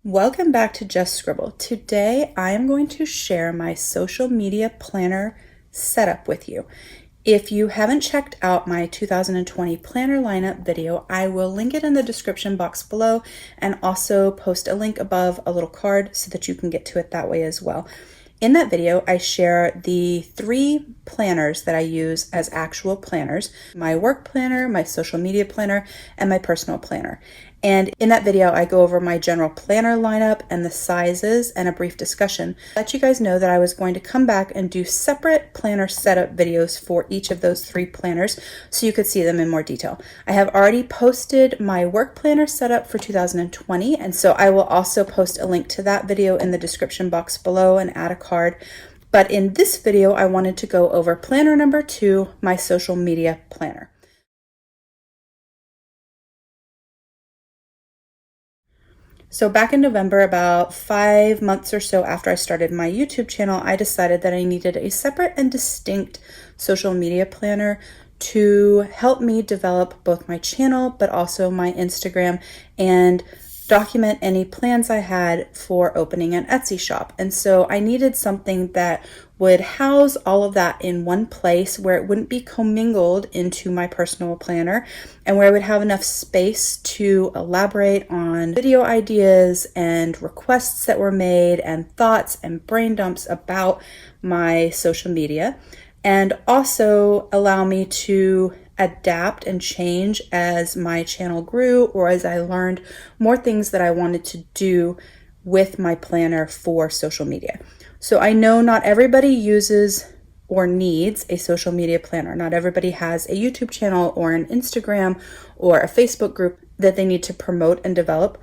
Welcome back to Just Scribble. Today I am going to share my social media planner setup with you. If you haven't checked out my 2020 planner lineup video, I will link it in the description box below and also post a link above a little card so that you can get to it that way as well. In that video, I share the 3 planners that I use as actual planners: my work planner, my social media planner, and my personal planner. And in that video, I go over my general planner lineup and the sizes and a brief discussion. I'll let you guys know that I was going to come back and do separate planner setup videos for each of those 3 planners so you could see them in more detail. I have already posted my work planner setup for 2020, and so I will also post a link to that video in the description box below and add a card. But in this video, I wanted to go over planner number 2, my social media planner. So back in November, about 5 months or so after I started my YouTube channel, I decided that I needed a separate and distinct social media planner to help me develop both my channel, but also my Instagram, and document any plans I had for opening an Etsy shop. And so I needed something that would house all of that in one place where it wouldn't be commingled into my personal planner, and where I would have enough space to elaborate on video ideas and requests that were made and thoughts and brain dumps about my social media, and also allow me to adapt and change as my channel grew or as I learned more things that I wanted to do with my planner for social media. So I know not everybody uses or needs a social media planner. Not everybody has a YouTube channel or an Instagram or a Facebook group that they need to promote and develop,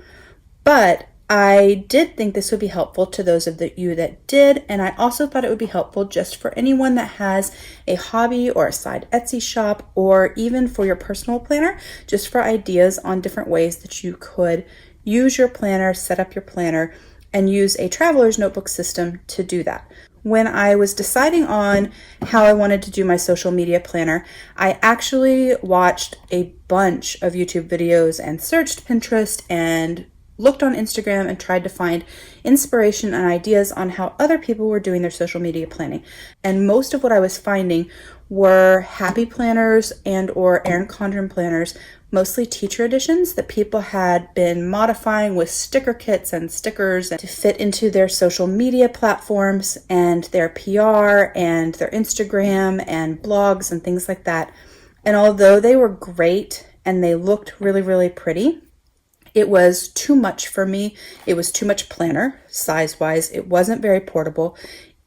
but I did think this would be helpful to those of you that did, and I also thought it would be helpful just for anyone that has a hobby or a side Etsy shop, or even for your personal planner, just for ideas on different ways that you could use your planner, set up your planner, and use a traveler's notebook system to do that. When I was deciding on how I wanted to do my social media planner, I actually watched a bunch of YouTube videos and searched Pinterest and looked on Instagram and tried to find inspiration and ideas on how other people were doing their social media planning. And most of what I was finding were happy planners and or Erin Condren planners, mostly teacher editions that people had been modifying with sticker kits and stickers to fit into their social media platforms and their PR and their Instagram and blogs and things like that. And although they were great and they looked really, really pretty, it was too much for me. It was too much planner size-wise. It wasn't very portable.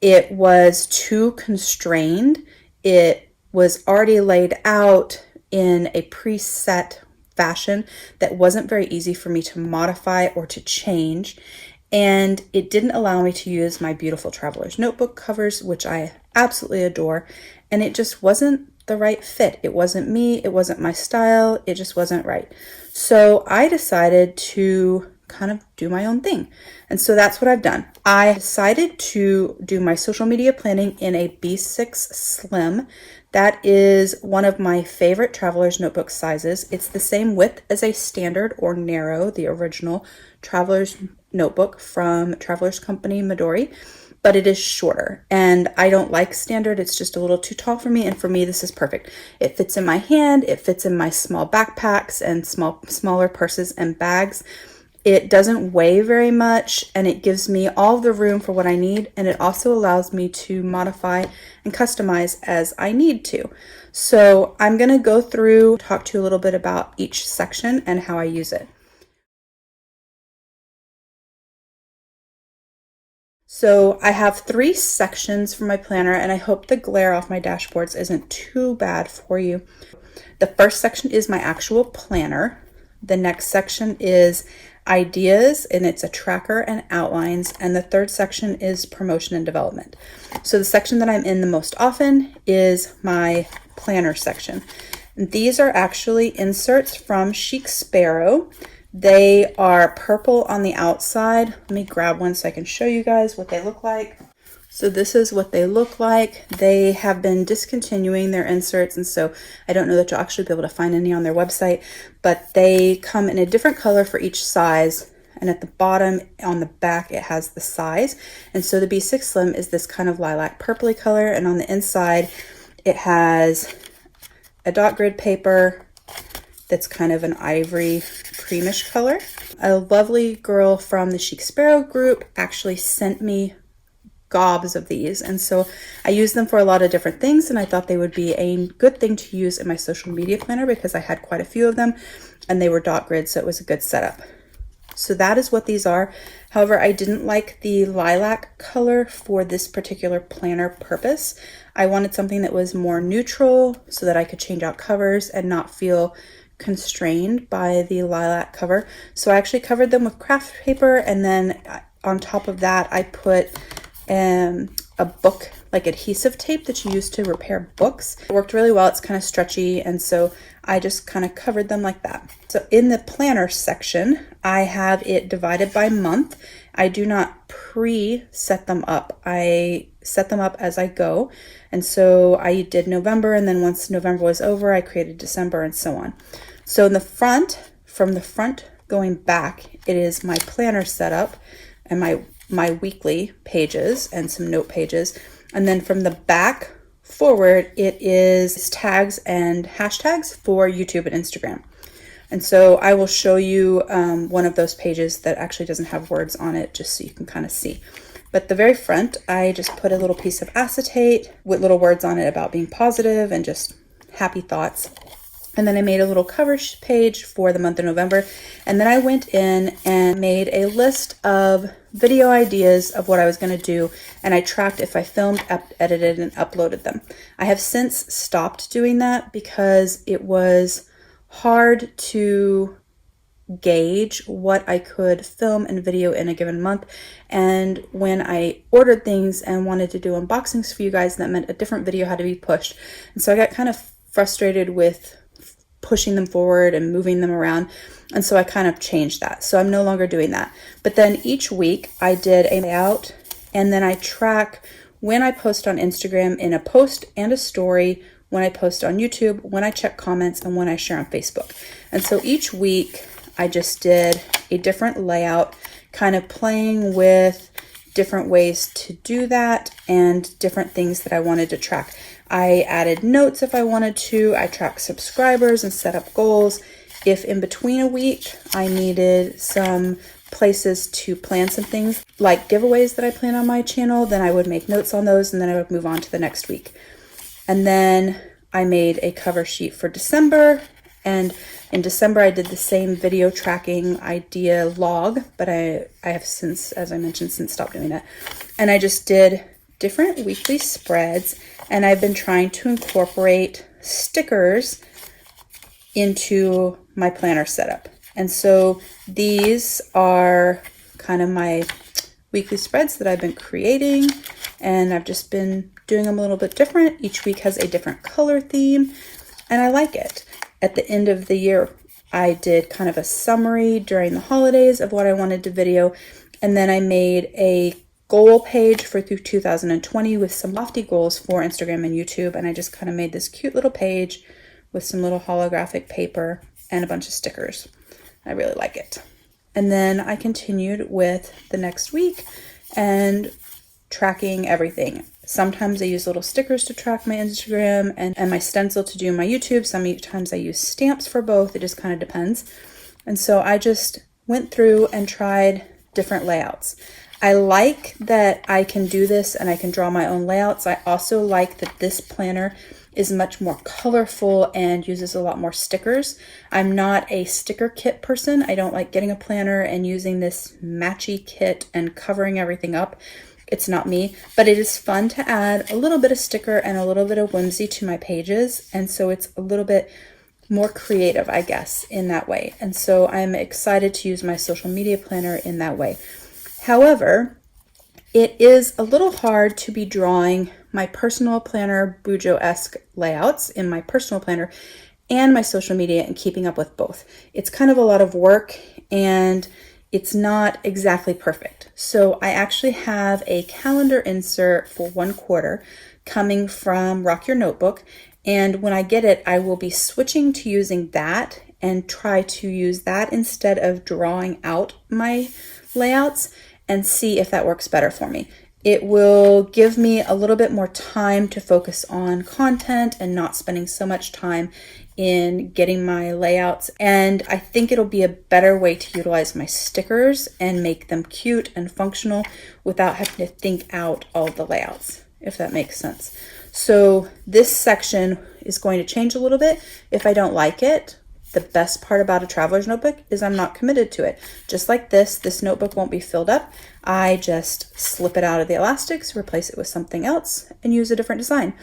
It was too constrained. It was already laid out in a preset fashion that wasn't very easy for me to modify or to change. And it didn't allow me to use my beautiful traveler's notebook covers, which I absolutely adore. And it just wasn't the right fit. It wasn't me. It wasn't my style. It just wasn't right. So I decided to kind of do my own thing. And so that's what I've done. I decided to do my social media planning in a B6 Slim. That is one of my favorite traveler's notebook sizes. It's the same width as a standard or narrow, the original traveler's notebook from Traveler's Company Midori, but it is shorter. And I don't like standard. It's just a little too tall for me. And for me, this is perfect. It fits in my hand. It fits in my small backpacks and smaller purses and bags. It doesn't weigh very much, and it gives me all the room for what I need. And it also allows me to modify and customize as I need to. So I'm going to go through, talk to you a little bit about each section and how I use it. So I have 3 sections for my planner, and I hope the glare off my dashboards isn't too bad for you. The first section is my actual planner. The next section is ideas, and it's a tracker and outlines. And the third section is promotion and development. So the section that I'm in the most often is my planner section. And these are actually inserts from Chic Sparrow. They are purple on the outside. Let me grab one so I can show you guys what they look like. So this is what they look like. They have been discontinuing their inserts, and so I don't know that you'll actually be able to find any on their website, but they come in a different color for each size, and at the bottom on the back it has the size. And so the B6 Slim is this kind of lilac purpley color, and on the inside it has a dot grid paper that's kind of an ivory creamish color. A lovely girl from the Chic Sparrow group actually sent me gobs of these, and so I use them for a lot of different things, and I thought they would be a good thing to use in my social media planner because I had quite a few of them and they were dot grid, so it was a good setup. So that is what these are. However, I didn't like the lilac color for this particular planner purpose. I wanted something that was more neutral so that I could change out covers and not feel constrained by the lilac cover. So I actually covered them with craft paper, and then on top of that I put a book like adhesive tape that you use to repair books. It worked really well. It's kind of stretchy, and so I just kind of covered them like that. So in the planner section, I have it divided by month. I do not pre-set them up. I set them up as I go. And so I did November, and then once November was over, I created December and so on. So in the front, from the front going back, it is my planner setup and my weekly pages and some note pages. And then from the back forward, it is tags and hashtags for YouTube and Instagram. And so I will show you one of those pages that actually doesn't have words on it, just so you can kind of see. But the very front, I just put a little piece of acetate with little words on it about being positive and just happy thoughts. And then I made a little cover page for the month of November. And then I went in and made a list of video ideas of what I was going to do. And I tracked if I filmed, edited, and uploaded them. I have since stopped doing that because it was hard to gauge what I could film and video in a given month. And when I ordered things and wanted to do unboxings for you guys, that meant a different video had to be pushed. And so I got kind of frustrated with pushing them forward and moving them around. And so I kind of changed that. So I'm no longer doing that. But then each week I did a layout, and then I track when I post on Instagram in a post and a story, when I post on YouTube, when I check comments, and when I share on Facebook. And so each week I just did a different layout, kind of playing with different ways to do that and different things that I wanted to track. I added notes if I wanted to. I tracked subscribers and set up goals. If in between a week I needed some places to plan some things like giveaways that I plan on my channel, then I would make notes on those, and then I would move on to the next week. And then I made a cover sheet for December, and in December I did the same video tracking idea log, but I have since, as I mentioned, since stopped doing that. And I just did different weekly spreads, and I've been trying to incorporate stickers into my planner setup. And so these are kind of my weekly spreads that I've been creating, and I've just been doing them a little bit different. Each week has a different color theme, and I like it. At the end of the year, I did kind of a summary during the holidays of what I wanted to video, and then I made a goal page for through 2020 with some lofty goals for Instagram and YouTube, and I just kind of made this cute little page with some little holographic paper and a bunch of stickers. I really like it. And then I continued with the next week and tracking everything. Sometimes I use little stickers to track my Instagram and my stencil to do my YouTube. Sometimes I use stamps for both. It just kind of depends. And so I just went through and tried different layouts. I like that I can do this and I can draw my own layouts. I also like that this planner is much more colorful and uses a lot more stickers. I'm not a sticker kit person. I don't like getting a planner and using this matchy kit and covering everything up. It's not me, but it is fun to add a little bit of sticker and a little bit of whimsy to my pages. And so it's a little bit more creative, I guess, in that way. And so I'm excited to use my social media planner in that way. However, it is a little hard to be drawing my personal planner Bujo-esque layouts in my personal planner and my social media and keeping up with both. It's kind of a lot of work and it's not exactly perfect. So I actually have a calendar insert for 1 quarter coming from Rock Your Notebook. And when I get it, I will be switching to using that and try to use that instead of drawing out my layouts and see if that works better for me. It will give me a little bit more time to focus on content and not spending so much time in getting my layouts. And I think it'll be a better way to utilize my stickers and make them cute and functional without having to think out all the layouts, if that makes sense. So this section is going to change a little bit. If I don't like it, the best part about a traveler's notebook is I'm not committed to it. Just like this notebook won't be filled up. I just slip it out of the elastics, replace it with something else, and use a different design.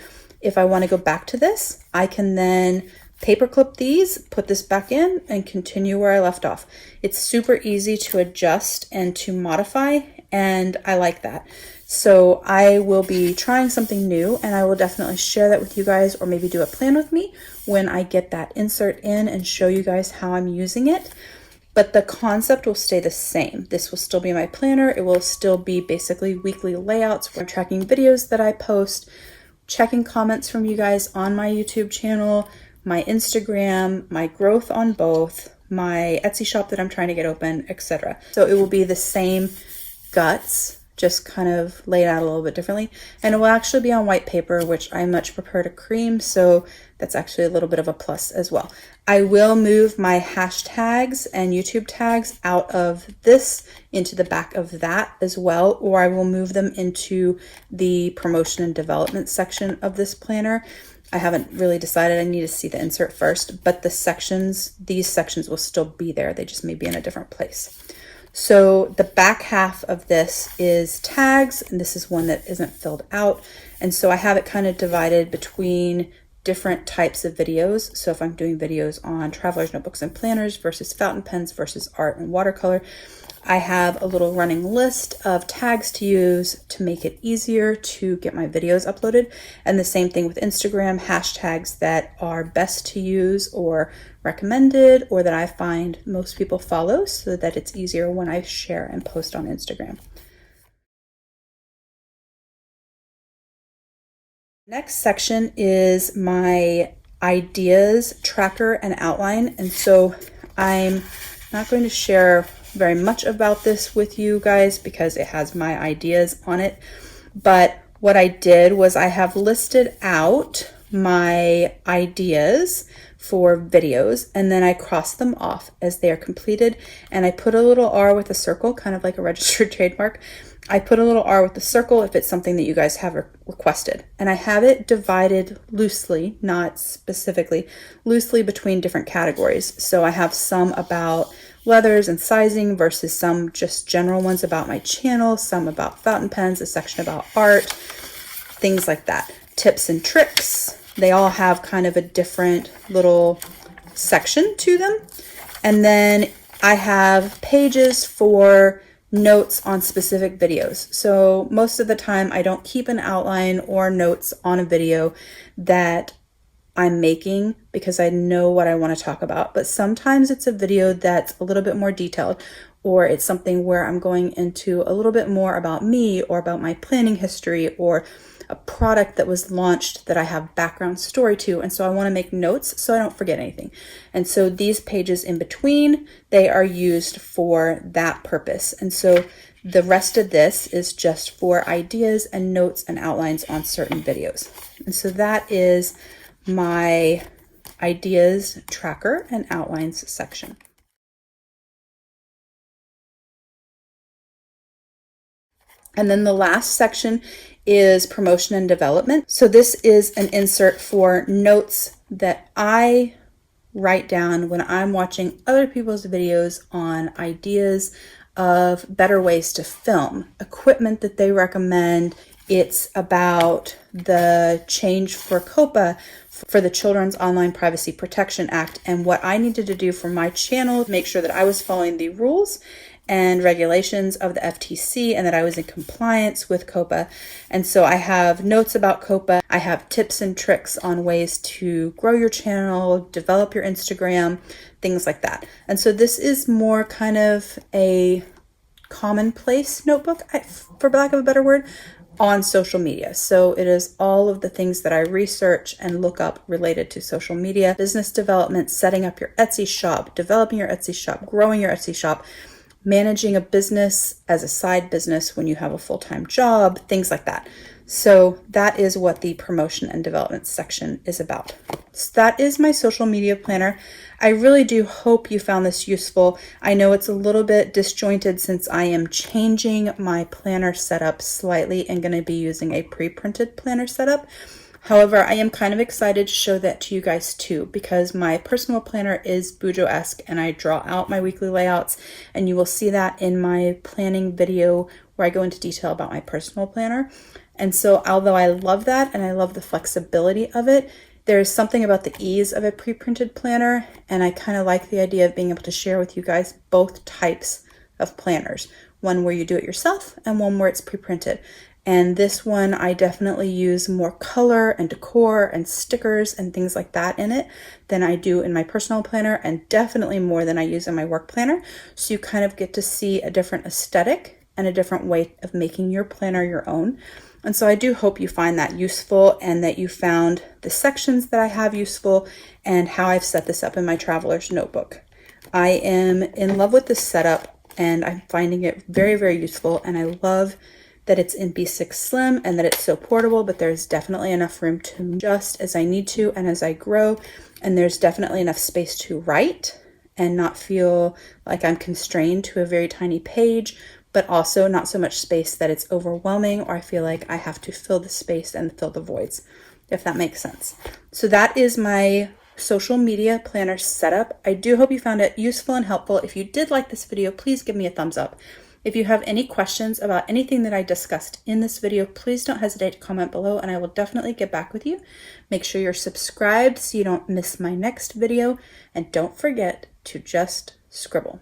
If I want to go back to this, I can then paper clip these, put this back in, and continue where I left off. It's super easy to adjust and to modify, and I like that. So I will be trying something new, and I will definitely share that with you guys, or maybe do a plan with me when I get that insert in and show you guys how I'm using it. But the concept will stay the same. This will still be my planner. It will still be basically weekly layouts for tracking videos that I post, checking comments from you guys on my YouTube channel, my Instagram, my growth on both, my Etsy shop that I'm trying to get open, etc. So it will be the same guts, just kind of laid out a little bit differently. And it will actually be on white paper, which I much prefer to cream, so that's actually a little bit of a plus as well. I will move my hashtags and YouTube tags out of this into the back of that as well, or I will move them into the promotion and development section of this planner. I haven't really decided. I need to see the insert first, but these sections will still be there. They just may be in a different place. So the back half of this is tags, and this is one that isn't filled out. And so I have it kind of divided between different types of videos. So if I'm doing videos on traveler's notebooks and planners versus fountain pens versus art and watercolor, I have a little running list of tags to use to make it easier to get my videos uploaded. And the same thing with Instagram, hashtags that are best to use or recommended, or that I find most people follow, so that it's easier when I share and post on Instagram. Next section is my ideas tracker and outline. And so I'm not going to share very much about this with you guys because it has my ideas on it. But what I did was I have listed out my ideas for videos, and then I cross them off as they are completed, and I put a little R with a circle, kind of like a registered trademark. I put a little R with the circle if it's something that you guys have requested. And I have it divided loosely, not specifically, loosely between different categories. So I have some about leathers and sizing versus some just general ones about my channel, some about fountain pens, a section about art, things like that. Tips and tricks. They all have kind of a different little section to them. And then I have pages for notes on specific videos. So most of the time I don't keep an outline or notes on a video that I'm making because I know what I want to talk about. But sometimes it's a video that's a little bit more detailed, or it's something where I'm going into a little bit more about me or about my planning history, or a product that was launched that I have background story to. And so I want to make notes so I don't forget anything. And so these pages in between, they are used for that purpose. And so the rest of this is just for ideas and notes and outlines on certain videos. And so that is my ideas tracker and outlines section. And then the last section is promotion and development. So this is an insert for notes that I write down when I'm watching other people's videos on ideas of better ways to film, equipment that they recommend. It's about the change for COPPA, for the Children's Online Privacy Protection Act, and what I needed to do for my channel to make sure that I was following the rules and regulations of the FTC and that I was in compliance with COPPA. And so I have notes about COPPA. I have tips and tricks on ways to grow your channel, develop your Instagram, things like that. And so this is more kind of a commonplace notebook, for lack of a better word. on social media. So it is all of the things that I research and look up related to social media, business development, setting up your Etsy shop, developing your Etsy shop, growing your Etsy shop, managing a business as a side business when you have a full-time job, things like that. So that is what the promotion and development section is about. So that is my social media planner. I really do hope you found this useful. I know it's a little bit disjointed since I am changing my planner setup slightly and going to be using a pre-printed planner setup. However, I am kind of excited to show that to you guys too, because my personal planner is Bujo-esque and I draw out my weekly layouts, and you will see that in my planning video where I go into detail about my personal planner. And so although I love that and I love the flexibility of it, there is something about the ease of a pre-printed planner, and I kind of like the idea of being able to share with you guys both types of planners, one where you do it yourself and one where it's pre-printed. And this one, I definitely use more color and decor and stickers and things like that in it than I do in my personal planner, and definitely more than I use in my work planner. So you kind of get to see a different aesthetic and a different way of making your planner your own. And so I do hope you find that useful and that you found the sections that I have useful and how I've set this up in my traveler's notebook. I am in love with this setup and I'm finding it very, very useful, and I love that it's in B6Slim and that it's so portable, but there's definitely enough room to adjust as I need to and as I grow. And there's definitely enough space to write and not feel like I'm constrained to a very tiny page, but also not so much space that it's overwhelming or I feel like I have to fill the space and fill the voids, if that makes sense. So that is my social media planner setup. I do hope you found it useful and helpful. If you did like this video, please give me a thumbs up. If you have any questions about anything that I discussed in this video, please don't hesitate to comment below and I will definitely get back with you. Make sure you're subscribed so you don't miss my next video, and don't forget to just scribble.